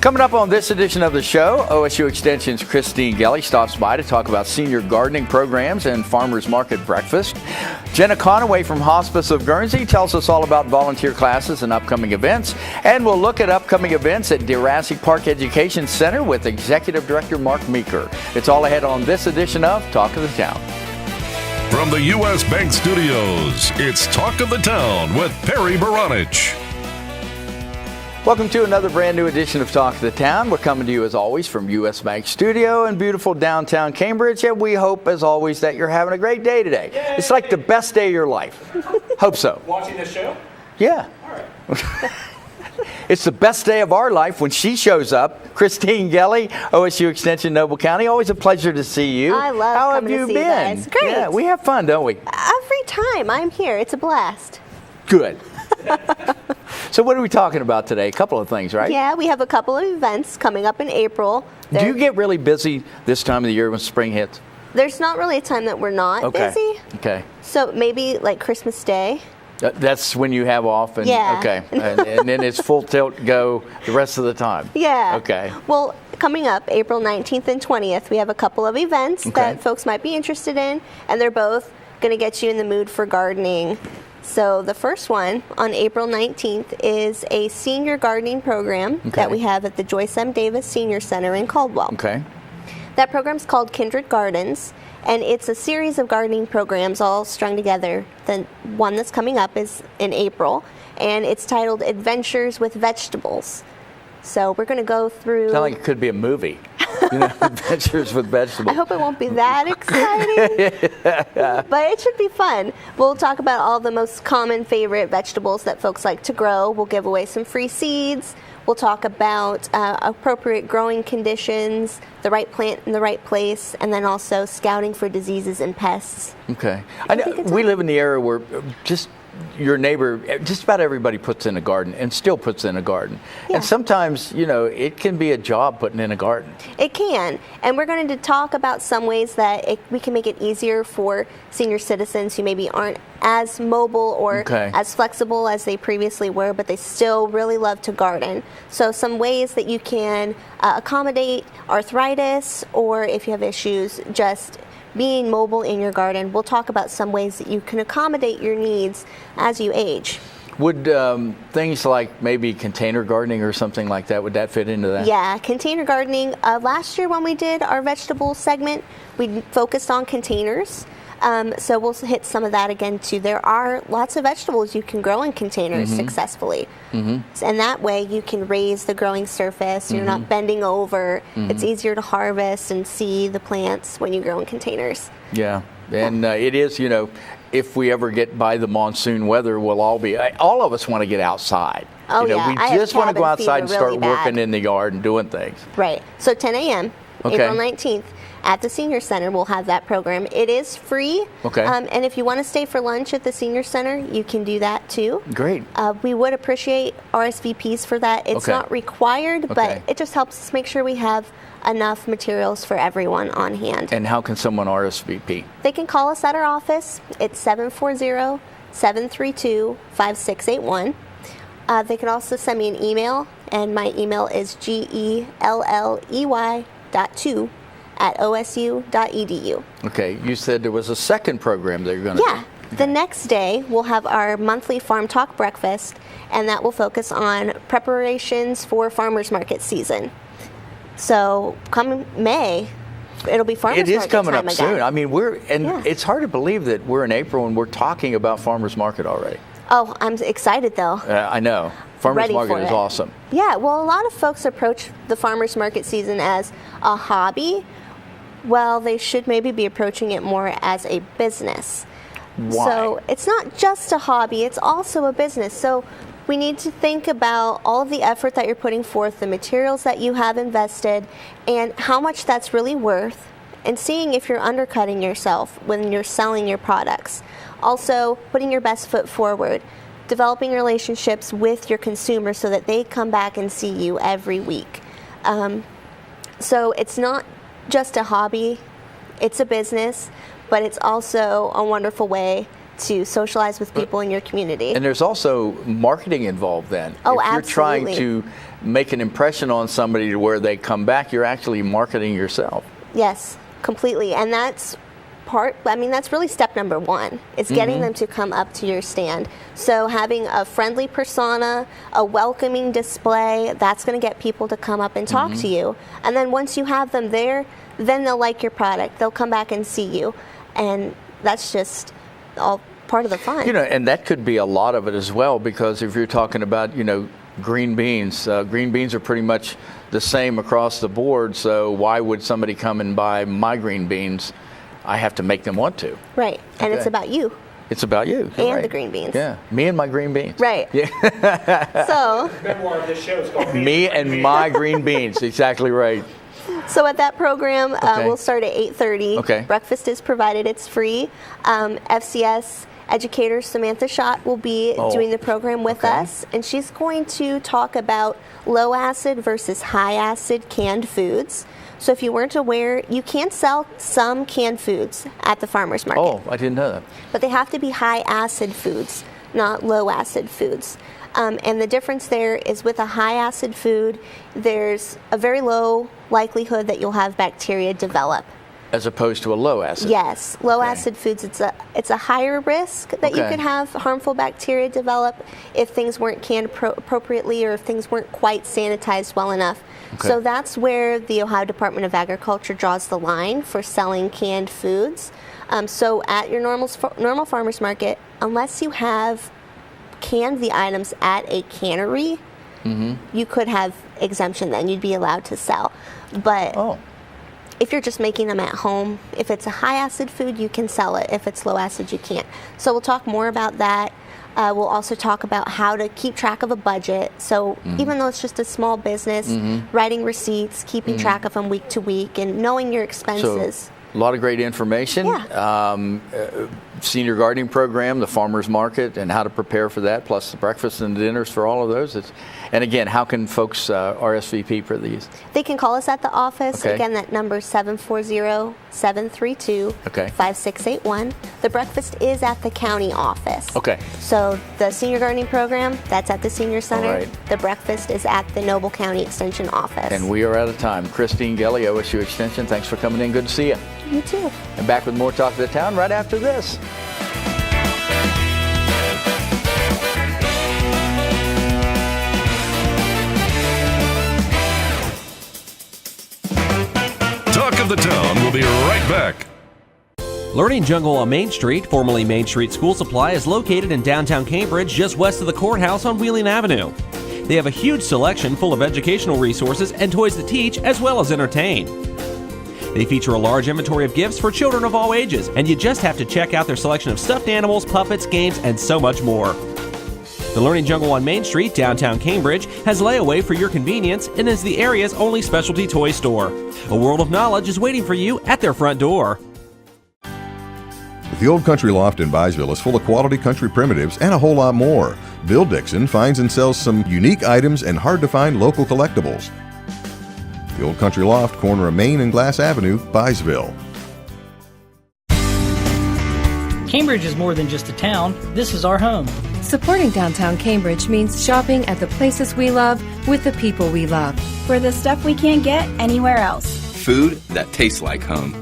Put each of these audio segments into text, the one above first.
Coming up on this edition of the show, OSU Extension's Christine Gelley stops by to talk about senior gardening programs and farmers market breakfast. Jenna Conaway from Hospice of Guernsey tells us all about volunteer classes and upcoming events. And we'll look at upcoming events at Deerassic Park Education Center with Executive Director Mark Meeker. It's all ahead on this edition of Talk of the Town. From the U.S. Bank Studios, it's Talk of the Town with Perry Baranich. Welcome to another brand new edition of Talk of the Town. We're coming to you as always from U.S. Bank Studio in beautiful downtown Cambridge, and we hope as always that you're having a great day today. Yay. It's like the best day of your life. Hope so. Watching the show? Yeah. All right. It's the best day of our life when she shows up. Christine Gelley, OSU Extension, Noble County. Always a pleasure to see you. I love How coming have you to see been? you guys. Great. Yeah, we have fun, don't we? Every time I'm here, it's a blast. Good. So what are we talking about today? A couple of things, right? Yeah, we have a couple of events coming up in April. Do you get really busy this time of the year when spring hits? There's not really a time that we're not busy. Okay. So maybe like Christmas Day. That's when you have off, and yeah. Okay, and then it's full tilt go the rest of the time. Yeah. Okay. Well, coming up April 19th and 20th, we have a couple of events that folks might be interested in, and they're both going to get you in the mood for gardening. So the first one on April 19th is a senior gardening program that we have at the Joyce M. Davis Senior Center in Caldwell. Okay. That program's called Kindred Gardens, and it's a series of gardening programs all strung together. The one that's coming up is in April, and it's titled Adventures with Vegetables. So we're going to go through... Sounds like it could be a movie. Adventures with Vegetables. I hope it won't be that exciting, but it should be fun. We'll talk about all the most common favorite vegetables that folks like to grow. We'll give away some free seeds. We'll talk about appropriate growing conditions, the right plant in the right place, and then also scouting for diseases and pests. Okay. I know we live in the area where just your neighbor, just about everybody puts in a garden and still puts in a garden. Yeah. And sometimes, it can be a job putting in a garden. It can. And we're going to talk about some ways that we can make it easier for senior citizens who maybe aren't as mobile or as flexible as they previously were, but they still really love to garden. So some ways that you can accommodate arthritis, or if you have issues, just being mobile in your garden. We'll talk about some ways that you can accommodate your needs as you age. Would things like maybe container gardening or something like that, would that fit into that? Yeah, container gardening. Last year when we did our vegetable segment, we focused on containers. So we'll hit some of that again too. There are lots of vegetables you can grow in containers successfully. And that way you can raise the growing surface. You're not bending over. It's easier to harvest and see the plants when you grow in containers. Yeah, and it is, if we ever get by the monsoon weather, we'll all of us want to get outside. Oh, yeah. We just want to go outside and start working in the yard and doing things. Right. So 10 a.m., April 19th. At the Senior Center, we'll have that program. It is free. Okay. And if you want to stay for lunch at the Senior Center, you can do that too. Great. We would appreciate RSVPs for that. It's not required, but it just helps us make sure we have enough materials for everyone on hand. And how can someone RSVP? They can call us at our office. It's 740-732-5681. They can also send me an email, and my email is gelley.2@osu.edu. Okay, you said there was a second program that you're going to do. The next day we'll have our monthly Farm Talk breakfast, and that will focus on preparations for farmers market season. So come May, it'll be farmers market time again. It is coming up soon. I mean, it's hard to believe that we're in April and we're talking about farmers market already. Oh, I'm excited though. I know. Farmers market is awesome. Yeah, well, a lot of folks approach the farmers market season as a hobby. Well, they should maybe be approaching it more as a business. Why? So it's not just a hobby, it's also a business. So we need to think about all of the effort that you're putting forth, the materials that you have invested, and how much that's really worth, and seeing if you're undercutting yourself when you're selling your products. Also, putting your best foot forward, developing relationships with your consumers so that they come back and see you every week. So it's not just a hobby, it's a business, but it's also a wonderful way to socialize with people in your community. And there's also marketing involved then. Oh, if you're trying absolutely. to make an impression on somebody to where they come back, you're actually marketing yourself. Yes, completely. And that's that's really step number one. It's getting them to come up to your stand. So having a friendly persona, a welcoming display, that's going to get people to come up and talk to you. And then once you have them there, then they'll like your product. They'll come back and see you. And that's just all part of the fun. And that could be a lot of it as well, because if you're talking about, green beans are pretty much the same across the board. So why would somebody come and buy my green beans? I have to make them want to. Right. And it's about you. It's about you. And right. the green beans. Yeah. Me and my green beans. Right. Yeah. So The memoir of this show is called Me and my green beans. Exactly right. So at that program, Okay. we'll start at 8:30. Okay. Breakfast is provided. It's free. FCS educator Samantha Schott will be doing the program with Okay. us, and she's going to talk about low acid versus high acid canned foods. So if you weren't aware, you can sell some canned foods at the farmer's market. Oh, I didn't know that. But they have to be high acid foods, not low acid foods. And the difference there is with a high acid food, there's a very low likelihood that you'll have bacteria develop. As opposed to a low acid. Yes, low Okay. acid foods, it's a higher risk that you Okay. could have harmful bacteria develop if things weren't canned appropriately or if things weren't quite sanitized well enough. Okay. So that's where the Ohio Department of Agriculture draws the line for selling canned foods. So at your normal farmer's market, unless you have canned the items at a cannery, you could have exemption then. You'd be allowed to sell. But Oh. if you're just making them at home, if it's a high acid food, you can sell it. If it's low acid, you can't. So we'll talk more about that. We'll also talk about how to keep track of a budget. So even though it's just a small business, writing receipts, keeping track of them week to week, and knowing your expenses. So a lot of great information. Yeah. Senior gardening program, the farmer's market, and how to prepare for that, plus the breakfast and dinners for all of those. And again, how can folks RSVP for these? They can call us at the office. Okay. Again, that number is 740-732-5681. The breakfast is at the county office. Okay. So the senior gardening program, that's at the senior center. All right. The breakfast is at the Noble County Extension office. And we are out of time. Christine Gelley, OSU Extension, thanks for coming in. Good to see you. You too. And back with more Talk of the Town right after this. Talk of the Town will be right back. Learning Jungle on Main Street, formerly Main Street School Supply, is located in downtown Cambridge, just west of the courthouse on Wheeling Avenue. They have a huge selection full of educational resources and toys to teach as well as entertain. They feature a large inventory of gifts for children of all ages, and you just have to check out their selection of stuffed animals, puppets, games, and so much more. The Learning Jungle on Main Street, downtown Cambridge, has layaway for your convenience and is the area's only specialty toy store. A world of knowledge is waiting for you at their front door. The Old Country Loft in Byesville is full of quality country primitives and a whole lot more. Bill Dixon finds and sells some unique items and hard-to-find local collectibles. The Old Country Loft, corner of Main and Glass Avenue, Byesville. Cambridge is more than just a town. This is our home. Supporting downtown Cambridge means shopping at the places we love with the people we love. For the stuff we can't get anywhere else. Food that tastes like home.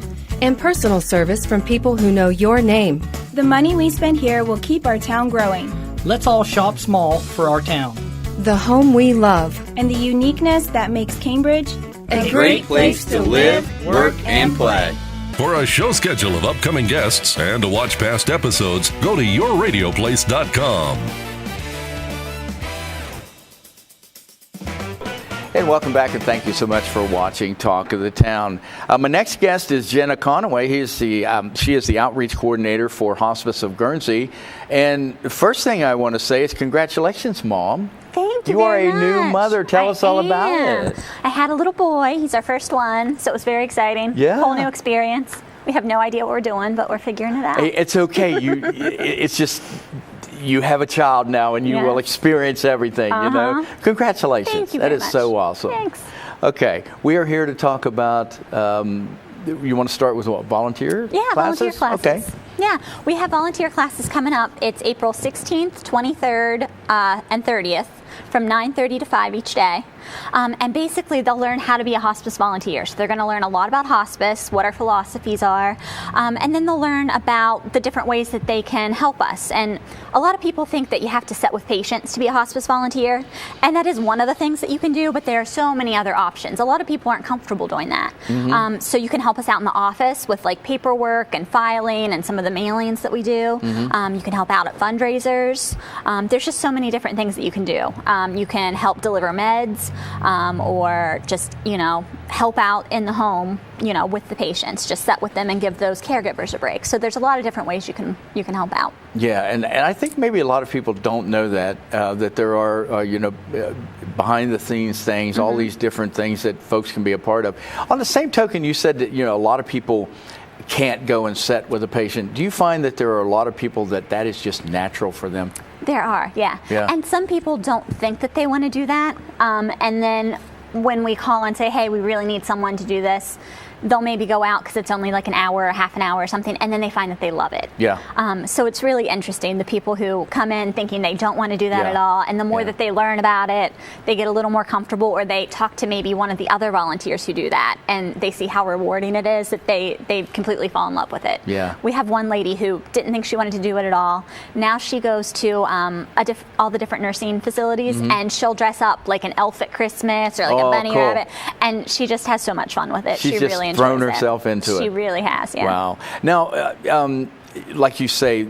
And personal service from people who know your name. The money we spend here will keep our town growing. Let's all shop small for our town. The home we love. And the uniqueness that makes Cambridge a great place to live, work, and play. For a show schedule of upcoming guests and to watch past episodes, go to yourradioplace.com. And welcome back, and thank you so much for watching Talk of the Town. My next guest is Jenna Conaway. She is the outreach coordinator for Hospice of Guernsey. And the first thing I want to say is congratulations, Mom. Thank you You are very a new much. mother. Tell us all about am. it. I had a little boy. He's our first one, so it was very exciting. Yeah. Whole new experience. We have no idea what we're doing, but we're figuring it out. Hey, it's okay. It's just you have a child now, and you will experience everything. You know. Congratulations. Thank you That very is much. so awesome. Thanks. Okay, we are here to talk about. You want to start with what? Volunteer Yeah, classes? volunteer classes. Okay. Yeah, we have volunteer classes coming up. It's April 16th, 23rd, and 30th from 9:30 to 5 each day. And basically they'll learn how to be a hospice volunteer. So they're going to learn a lot about hospice, what our philosophies are, and then they'll learn about the different ways that they can help us. And a lot of people think that you have to sit with patients to be a hospice volunteer, and that is one of the things that you can do, but there are so many other options. A lot of people aren't comfortable doing that. So you can help us out in the office with like paperwork and filing and some of the mailings that we do. You can help out at fundraisers. There's just so many different things that you can do. You can help deliver meds, or just, help out in the home, with the patients. Just sit with them and give those caregivers a break. So there's a lot of different ways you can help out. Yeah, and I think maybe a lot of people don't know that there are, behind the scenes things, all these different things that folks can be a part of. On the same token, you said that, a lot of people can't go and sit with a patient. Do you find that there are a lot of people that is just natural for them? There are, yeah. And some people don't think that they want to do that. And then when we call and say, hey, we really need someone to do this, they'll maybe go out because it's only like an hour or half an hour or something, and then they find that they love it. So it's really interesting, the people who come in thinking they don't want to do that at all, and the more that they learn about it, they get a little more comfortable, or they talk to maybe one of the other volunteers who do that, and they see how rewarding it is, that they completely fall in love with it. We have one lady who didn't think she wanted to do it at all. Now she goes to all the different nursing facilities, and she'll dress up like an elf at Christmas or like a bunny rabbit, and she just has so much fun with it. She really thrown herself into it. She really has, yeah. Wow. Now, like you say,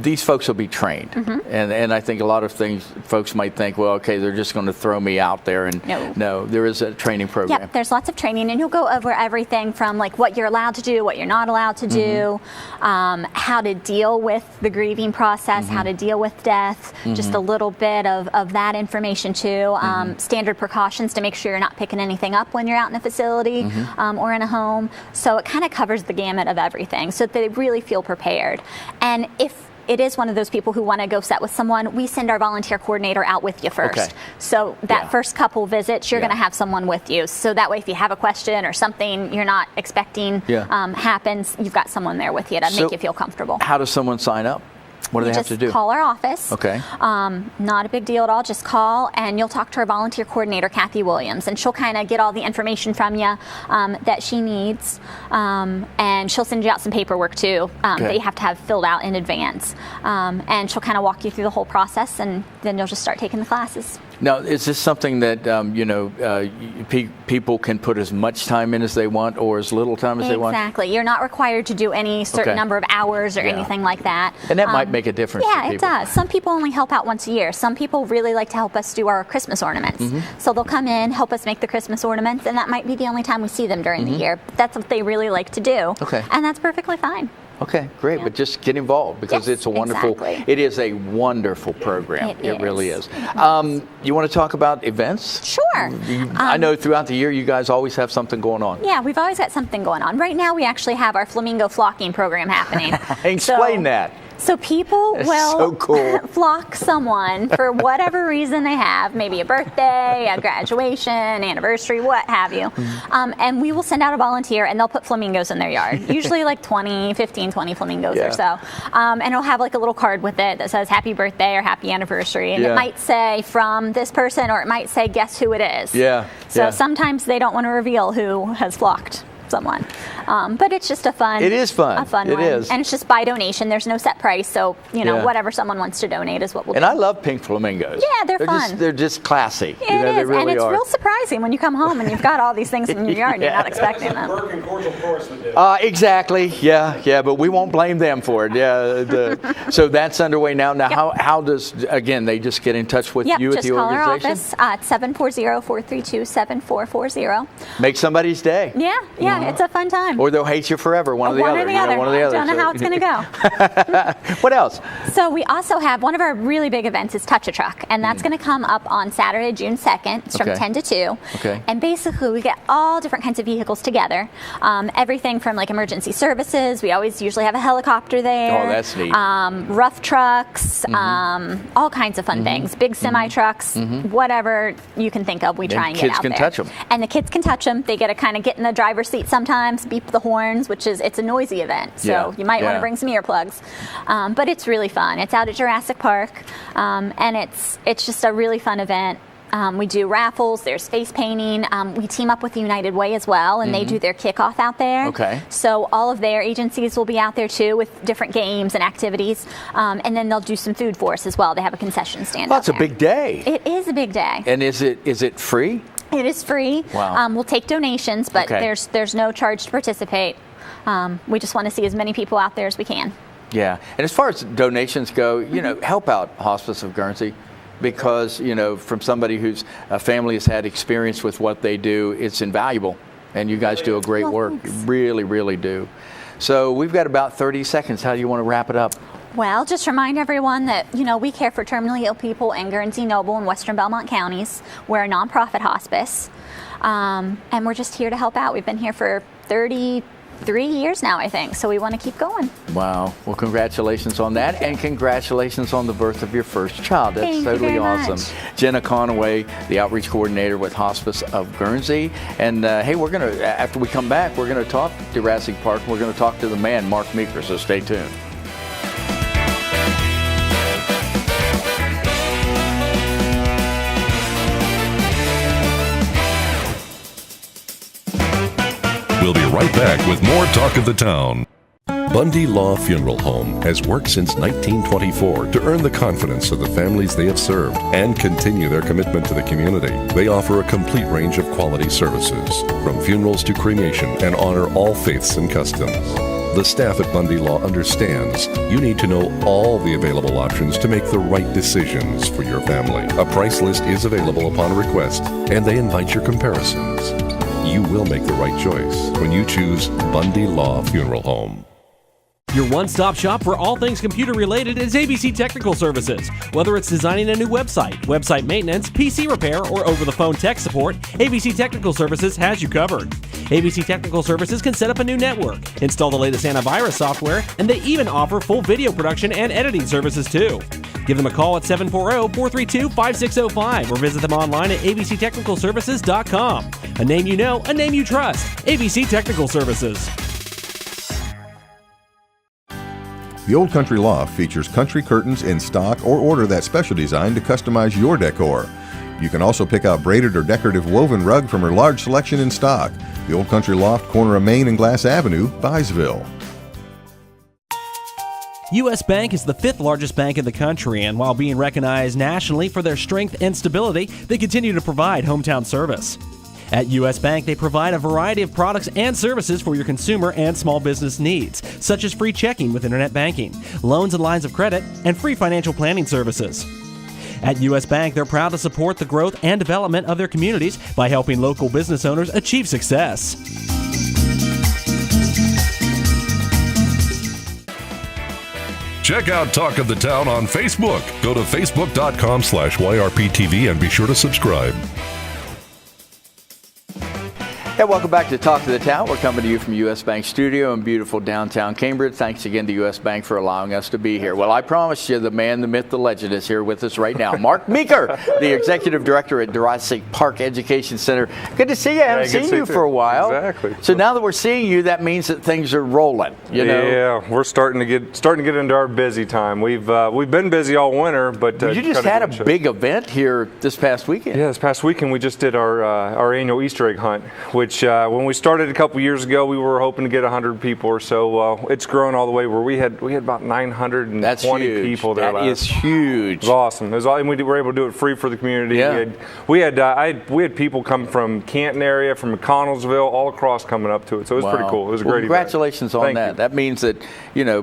these folks will be trained, and I think a lot of folks might think, well, okay, they're just going to throw me out there, and no, there is a training program. Yep, there's lots of training, and you'll go over everything from like what you're allowed to do, what you're not allowed to do, how to deal with the grieving process, how to deal with death, just a little bit of that information too, standard precautions to make sure you're not picking anything up when you're out in a facility or in a home. So it kind of covers the gamut of everything, so that they really feel prepared. And if it is one of those people who want to go sit with someone, we send our volunteer coordinator out with you first. So that first couple visits, you're going to have someone with you. So that way, if you have a question or something you're not expecting happens, you've got someone there with you to make you feel comfortable. How does someone sign up? What do they have to do? Just call our office. Okay. Not a big deal at all. Just call, and you'll talk to our volunteer coordinator, Kathy Williams, and she'll kind of get all the information from you that she needs, and she'll send you out some paperwork too that you have to have filled out in advance, and she'll kind of walk you through the whole process, and then you'll just start taking the classes. Now, is this something that people can put as much time in as they want, or as little time as they want? Exactly. You're not required to do any certain number of hours or anything like that. And that might make a difference to people. Yeah, it does. Some people only help out once a year. Some people really like to help us do our Christmas ornaments. So they'll come in, help us make the Christmas ornaments, and that might be the only time we see them during the year. But that's what they really like to do. And that's perfectly fine. Okay, great. But just get involved, because it's a wonderful, it is a wonderful program. It really is. You want to talk about events? Sure. I know throughout the year you guys always have something going on. Yeah, we've always got something going on. Right now we actually have our flamingo flocking program happening. Explain that. So people will flock someone for whatever reason they have, maybe a birthday, a graduation, anniversary, what have you. And we will send out a volunteer, and they'll put flamingos in their yard, usually like 20 flamingos or so. And it'll have like a little card with it that says happy birthday or happy anniversary. And it might say from this person, or it might say guess who it is. So sometimes they don't want to reveal who has flocked someone, but it's just a fun one. It is, and it's just by donation. There's no set price, so whatever someone wants to donate is what we'll do. And I love pink flamingos. Yeah, they're fun. They're just classy. It is, they really and it's real surprising when you come home and you've got all these things in your yard and you're not expecting them. Exactly. Yeah, but we won't blame them for it. So that's underway now. Now, how does, again, they just get in touch with you at the organization? Just call our office at 740-432-7440. Make somebody's day. Yeah, it's a fun time. Or they'll hate you forever, one or the other. One or the other. Don't know how it's going to go. What else? So we also have one of our really big events is Touch a Truck, and that's going to come up on Saturday, June 2nd. It's from 10 to 2. And basically we get all different kinds of vehicles together. Everything from like emergency services. We always usually have a helicopter there. Oh, that's neat. Rough trucks, all kinds of fun things. Big semi trucks, whatever you can think of, we try and get out there. Kids can touch them. And the kids can touch them. They get to kind of get in the driver's seat it sometimes, beep the horns, it's a noisy event. So you might want to bring some earplugs. But it's really fun. It's out at Deerassic Park, and it's just a really fun event. We do raffles, there's face painting. We team up with the United Way as well, and they do their kickoff out there. Okay. So all of their agencies will be out there too with different games and activities. And then they'll do some food for us as well. They have a concession stand. Well, it's a big day. It is a big day. And is it free? It is free. Wow. We'll take donations, but there's no charge to participate. We just want to see as many people out there as we can. Yeah. And as far as donations go, help out Hospice of Guernsey. Because, from somebody whose family has had experience with what they do, it's invaluable. And you guys do a great work. You really, really do. So we've got about 30 seconds. How do you want to wrap it up? Well, just remind everyone that, we care for terminally ill people in Guernsey, Noble, and Western Belmont counties. We're a nonprofit hospice. And we're just here to help out. We've been here for 33 years now, I think, so we want to keep going. Wow. Well, congratulations on that, and congratulations on the birth of your first child. That's totally awesome. Jenna Conaway, the outreach coordinator with Hospice of Guernsey. And hey, we're going to, after we come back, we're going to talk Deerassic Park. We're going to talk to the man, Mark Meeker, so stay tuned. We'll be right back with more Talk of the Town. Bundy Law Funeral Home has worked since 1924 to earn the confidence of the families they have served and continue their commitment to the community. They offer a complete range of quality services, from funerals to cremation, and honor all faiths and customs. The staff at Bundy Law understands you need to know all the available options to make the right decisions for your family. A price list is available upon request, and they invite your comparisons. You will make the right choice when you choose Bundy Law Funeral Home. Your one-stop shop for all things computer-related is ABC Technical Services. Whether it's designing a new website, website maintenance, PC repair, or over-the-phone tech support, ABC Technical Services has you covered. ABC Technical Services can set up a new network, install the latest antivirus software, and they even offer full video production and editing services too. Give them a call at 740-432-5605 or visit them online at abctechnicalservices.com. A name you know, a name you trust. ABC Technical Services. The Old Country Loft features country curtains in stock or order that special design to customize your decor. You can also pick out braided or decorative woven rug from her large selection in stock. The Old Country Loft, corner of Main and Glass Avenue, Byesville. U.S. Bank is the 5th largest bank in the country, and while being recognized nationally for their strength and stability, they continue to provide hometown service. At U.S. Bank, they provide a variety of products and services for your consumer and small business needs, such as free checking with internet banking, loans and lines of credit, and free financial planning services. At U.S. Bank, they're proud to support the growth and development of their communities by helping local business owners achieve success. Check out Talk of the Town on Facebook. Go to facebook.com/YRPTV and be sure to subscribe. Hey, welcome back to Talk to the Town. We're coming to you from U.S. Bank Studio in beautiful downtown Cambridge. Thanks again to U.S. Bank for allowing us to be here. Well, I promised you the man, the myth, the legend is here with us right now. Mark Meeker, the Executive Director at Deerassic Park Education Center. Good to see you. I haven't seen you for a while. Exactly. So now that we're seeing you, that means that things are rolling. You know? Yeah, we're starting to get into our busy time. We've been busy all winter, but you just had a big event here this past weekend. Yeah, this past weekend we just did our annual Easter egg hunt, which when we started a couple years ago, we were hoping to get 100 people or so. It's grown all the way where we had about 920 people there. That is huge. It was awesome. And we were able to do it free for the community. Yeah. We had people come from Canton area, from McConnellsville, all across coming up to it. So it was pretty cool. It was a great congratulations event. on that. That means that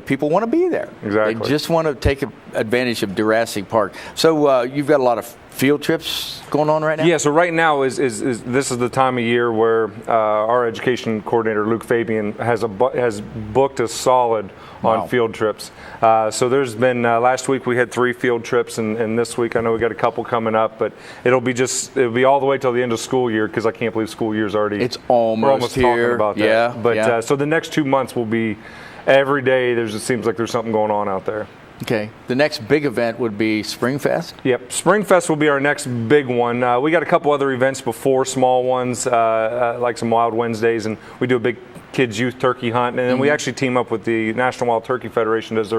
people want to be there. Exactly. They just want to take advantage of Deerassic Park. So you've got a lot of field trips going on right now? Yeah, so right now is this is the time of year where our education coordinator, Luke Fabian, has booked us solid on field trips. So there's been, last week we had 3 field trips, and this week I know we got a couple coming up, but it'll be all the way till the end of school year, because I can't believe school year's already. It's almost here. Talking about that. But so the next 2 months will be every day. It seems like there's something going on out there. Okay. The next big event would be Springfest? Yep. Springfest will be our next big one. We got a couple other events before, small ones, like some Wild Wednesdays, and we do a big kids youth turkey hunt. And then we actually team up with the National Wild Turkey Federation as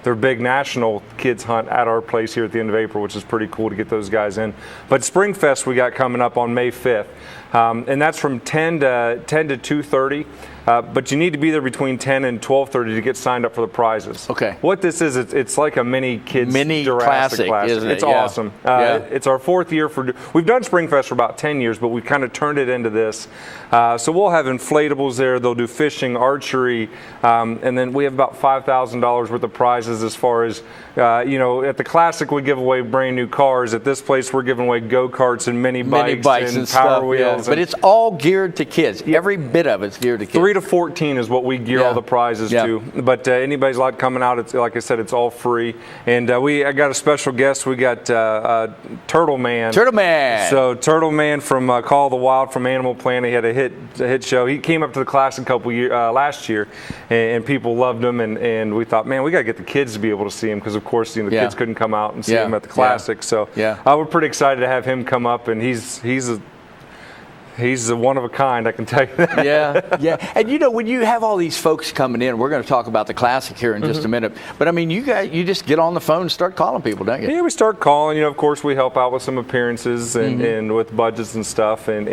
their big national kids hunt at our place here at the end of April, which is pretty cool to get those guys in. But Springfest we got coming up on May 5th. And that's from 10 to 2:30. But you need to be there between 10 and 12:30 to get signed up for the prizes. Okay. What this is, it's like a mini kids Deerassic classic. isn't it? It's awesome. It's our 4th year we've done Springfest for about 10 years, but we've kind of turned it into this. So we'll have inflatables there. They'll do fishing, archery, and then we have about $5,000 worth of prizes as far as, at the classic we give away brand new cars. At this place we're giving away go-karts and mini bikes and power wheels. But it's all geared to kids. Every bit of it's geared to kids. 3 to 14 is what we gear all the prizes to. But anybody's like coming out, it's like I said, it's all free. And I got a special guest. We got Turtle Man. Turtle Man. So Turtle Man from Call of the Wild from Animal Planet. He had a hit show. He came up to the classic last year, and people loved him. And we thought, man, we got to get the kids to be able to see him because, of course, the kids couldn't come out and see him at the classic. So we're pretty excited to have him come up, and he's a one of a kind, I can tell you that. Yeah. And when you have all these folks coming in, we're going to talk about the classic here in just a minute. But I mean, you just get on the phone and start calling people, don't you? Yeah, we start calling. Of course, we help out with some appearances and with budgets and stuff. And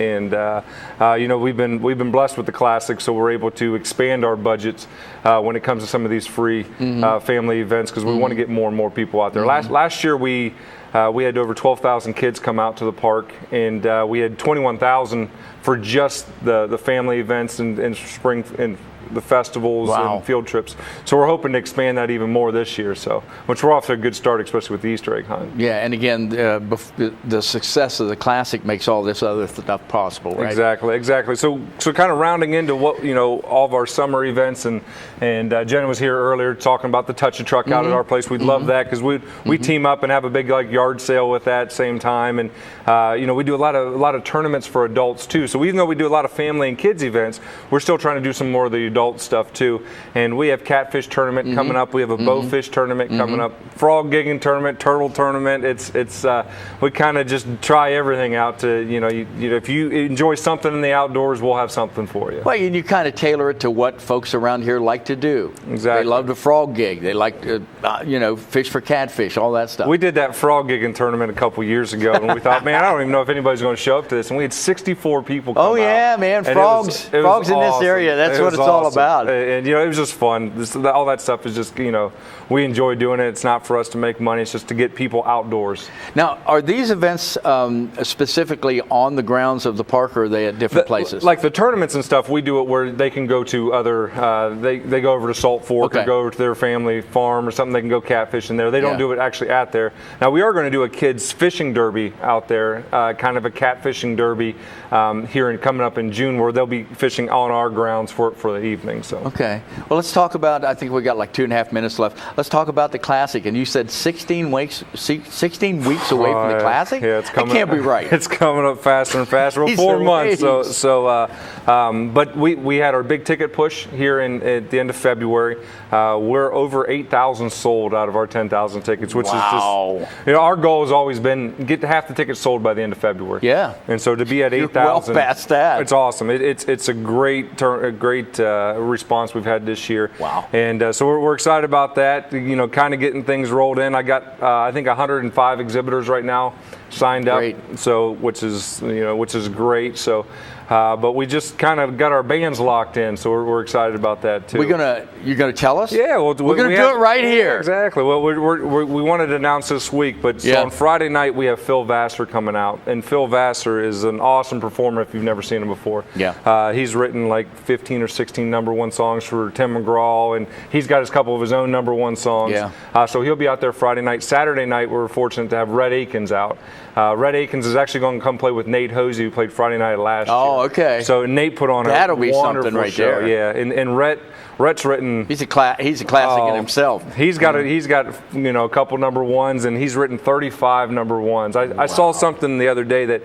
we've been blessed with the classic, so we're able to expand our budgets when it comes to some of these free family events because we want to get more and more people out there. Last year we had over 12,000 kids come out to the park, and we had 21,000 for just the family events and spring and the festivals and field trips. So we're hoping to expand that even more this year. Which we're off to a good start, especially with the Easter egg hunt. Yeah, and again, the success of the classic makes all this other stuff possible, right? Exactly. So kind of rounding into what all of our summer events, and Jenna was here earlier talking about the Touch a Truck out at our place. We'd love that because we team up and have a big yard sale with that same time, and we do a lot of tournaments for adults too. So even though we do a lot of family and kids events, we're still trying to do some more of the adult stuff too. And we have catfish tournament coming up. We have a bowfish tournament coming up. Frog gigging tournament, turtle tournament. It's we kind of just try everything out to if you enjoy something in the outdoors, we'll have something for you. Well, and you kind of tailor it to what folks around here like to do. Exactly. They love the frog gig. They like to fish for catfish, all that stuff. We did that frog gigging tournament a couple years ago, and we thought, man, I don't even know if anybody's going to show up to this. And we had 64 people come out. Oh yeah, man, frogs in this area. That's what it's all about. And it was just fun. All that stuff is just we enjoy doing it. It's not for us to make money. It's just to get people outdoors. Now, are these events specifically on the grounds of the park, or are they at different places? Like the tournaments and stuff, we do it where they can go to other. They go over to Salt Fork or go over to their family farm or something. They can go catfishing there. They don't do it actually out there. Now we are going to do a kids fishing derby out there, kind of a catfishing derby here coming up in June, where they'll be fishing on our grounds for the evening. So. Okay. Well, let's talk about. I think we got like 2.5 minutes left. Let's talk about the classic. And you said 16 weeks away from the classic. Yeah, it's coming. That can't be right. It's coming up faster and faster. Well, 4 months. But we had our big ticket push here at the end of February. We're over 8,000 sold out of our 10,000 tickets, which is just our goal has always been get half the tickets sold by the end of February. Yeah. And so to be at 8,000, well past that. It's awesome. It's a great response we've had this year. Wow. And so we're excited about that. Kind of getting things rolled in. I got I think 105 exhibitors right now signed up. So which is great. So. But we just kind of got our bands locked in, so we're excited about that too. You're gonna tell us? Yeah, well, we're gonna do it right here. Exactly. Well, we wanted to announce this week, but so on Friday night we have Phil Vassar coming out, and Phil Vassar is an awesome performer if you've never seen him before. Yeah. He's written like 15 or 16 #1 songs for Tim McGraw, and he's got a couple of his own #1 songs. Yeah. So he'll be out there Friday night. Saturday night we're fortunate to have Red Akins out. Red Akins is actually going to come play with Nate Hosey, who played Friday night last year. Oh, okay. So Nate put on That'll a be wonderful something right show. there. Yeah, and Rhett's written. He's a classic in himself. He's got a couple #1s, and he's written 35 #1s. I saw something the other day that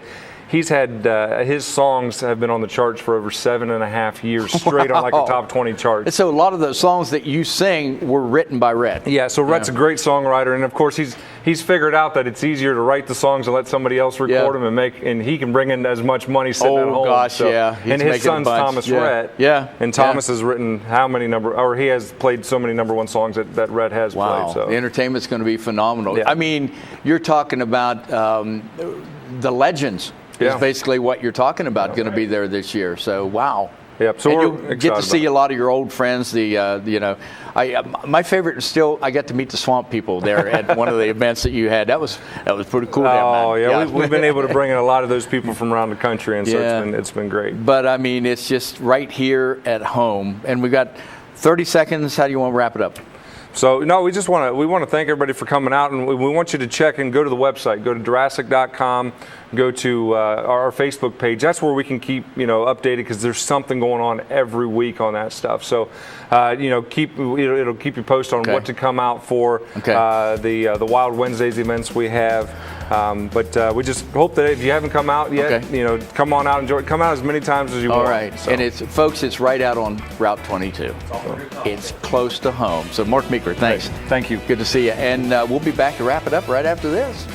he's had his songs have been on the charts for over 7.5 years straight on like the top 20 charts. And so a lot of the songs that you sing were written by Rhett. Yeah, so Rhett's a great songwriter, and of course he's figured out that it's easier to write the songs and let somebody else record them and he can bring in as much money sitting at home. Oh gosh, so, yeah. And his son's Thomas Rhett. Yeah. And Thomas has written he has played so many number one songs that Rhett has played. So the entertainment's going to be phenomenal. Yeah. I mean, you're talking about the legends. Is basically what you're talking about going to be there this year. So wow. Yep. So you'll get to see a lot of your old friends. My favorite is still I got to meet the Swamp People there at one of the events that you had. That was pretty cool. Oh yeah, we've been able to bring in a lot of those people from around the country, and so it's been great. But I mean, it's just right here at home, and we got 30 seconds. How do you want to wrap it up? So no, we want to thank everybody for coming out, and we want you to check and go to the website, go to Deerassic.com, go to our Facebook page. That's where we can keep updated because there's something going on every week on that stuff. So it'll keep you posted on what to come out for the Wild Wednesdays events we have. But we just hope that if you haven't come out yet, come on out, enjoy it. Come out as many times as you want. All right, so. And it's right out on Route 22. It's close to home. So Mark Meeker, thanks. Hey, thank you. Good to see you. And we'll be back to wrap it up right after this.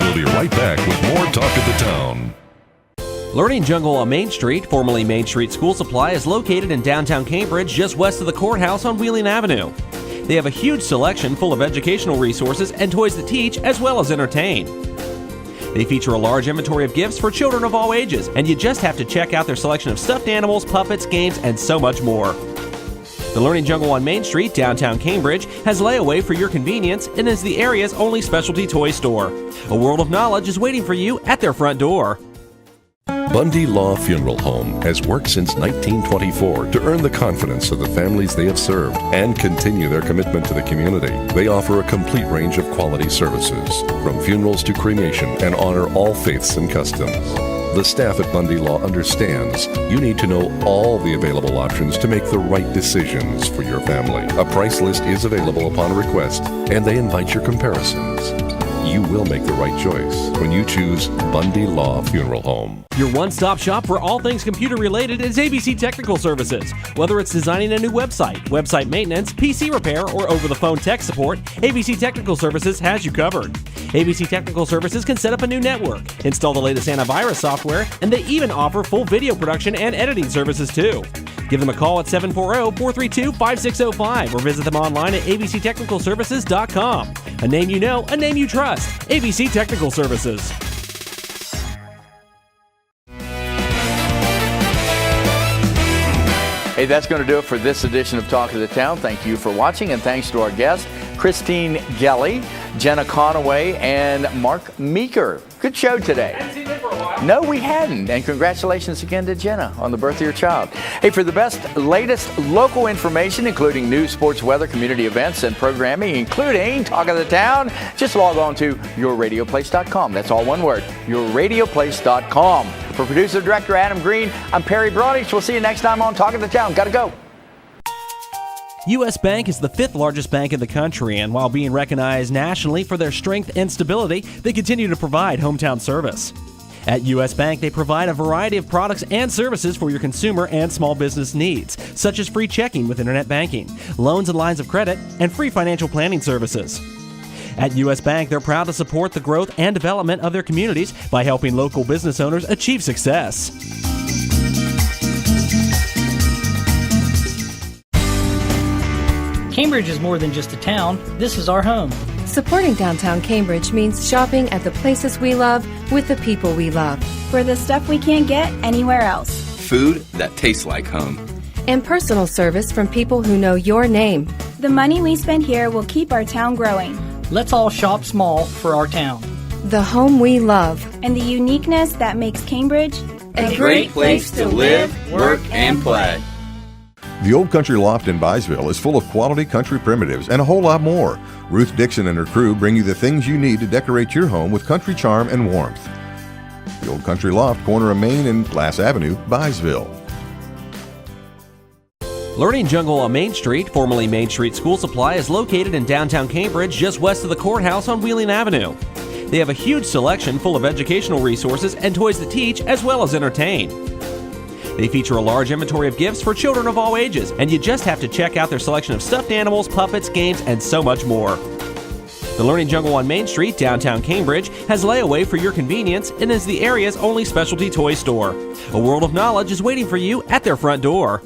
We'll be right back with more Talk of the Town. Learning Jungle on Main Street, formerly Main Street School Supply, is located in downtown Cambridge, just west of the courthouse on Wheeling Avenue. They have a huge selection full of educational resources and toys that teach as well as entertain. They feature a large inventory of gifts for children of all ages, and you just have to check out their selection of stuffed animals, puppets, games, and so much more. The Learning Jungle on Main Street, downtown Cambridge, has layaway for your convenience and is the area's only specialty toy store. A world of knowledge is waiting for you at their front door. Bundy Law Funeral Home has worked since 1924 to earn the confidence of the families they have served and continue their commitment to the community. They offer a complete range of quality services, from funerals to cremation, and honor all faiths and customs. The staff at Bundy Law understands you need to know all the available options to make the right decisions for your family. A price list is available upon request, and they invite your comparisons. You will make the right choice when you choose Bundy Law Funeral Home. Your one-stop shop for all things computer-related is ABC Technical Services. Whether it's designing a new website, website maintenance, PC repair, or over-the-phone tech support, ABC Technical Services has you covered. ABC Technical Services can set up a new network, install the latest antivirus software, and they even offer full video production and editing services too. Give them a call at 740-432-5605 or visit them online at abctechnicalservices.com. A name you know, a name you trust. ABC Technical Services. Hey, that's going to do it for this edition of Talk of the Town. Thank you for watching, and thanks to our guests, Christine Gelley, Jenna Conaway, and Mark Meeker. Good show today. Hadn't seen them for a while. No, we hadn't. And congratulations again to Jenna on the birth of your child. Hey, for the latest local information, including news, sports, weather, community events, and programming, including Talk of the Town, just log on to yourradioplace.com. That's all one word, yourradioplace.com. For producer director Adam Green, I'm Perry Broadich. We'll see you next time on Talk of the Town. Gotta go. U.S. Bank is the 5th largest bank in the country, and while being recognized nationally for their strength and stability, they continue to provide hometown service. At U.S. Bank, they provide a variety of products and services for your consumer and small business needs, such as free checking with internet banking, loans and lines of credit, and free financial planning services. At U.S. Bank, they're proud to support the growth and development of their communities by helping local business owners achieve success. Cambridge is more than just a town. This is our home. Supporting downtown Cambridge means shopping at the places we love with the people we love. For the stuff we can't get anywhere else. Food that tastes like home. And personal service from people who know your name. The money we spend here will keep our town growing. Let's all shop small for our town. The home we love. And the uniqueness that makes Cambridge a great place to live, work, and play. The Old Country Loft in Byesville is full of quality country primitives and a whole lot more. Ruth Dixon and her crew bring you the things you need to decorate your home with country charm and warmth. The Old Country Loft, corner of Main and Glass Avenue, Byesville. Learning Jungle on Main Street, formerly Main Street School Supply, is located in downtown Cambridge, just west of the courthouse on Wheeling Avenue. They have a huge selection full of educational resources and toys to teach as well as entertain. They feature a large inventory of gifts for children of all ages, and you just have to check out their selection of stuffed animals, puppets, games, and so much more. The Learning Jungle on Main Street, downtown Cambridge, has layaway for your convenience and is the area's only specialty toy store. A world of knowledge is waiting for you at their front door.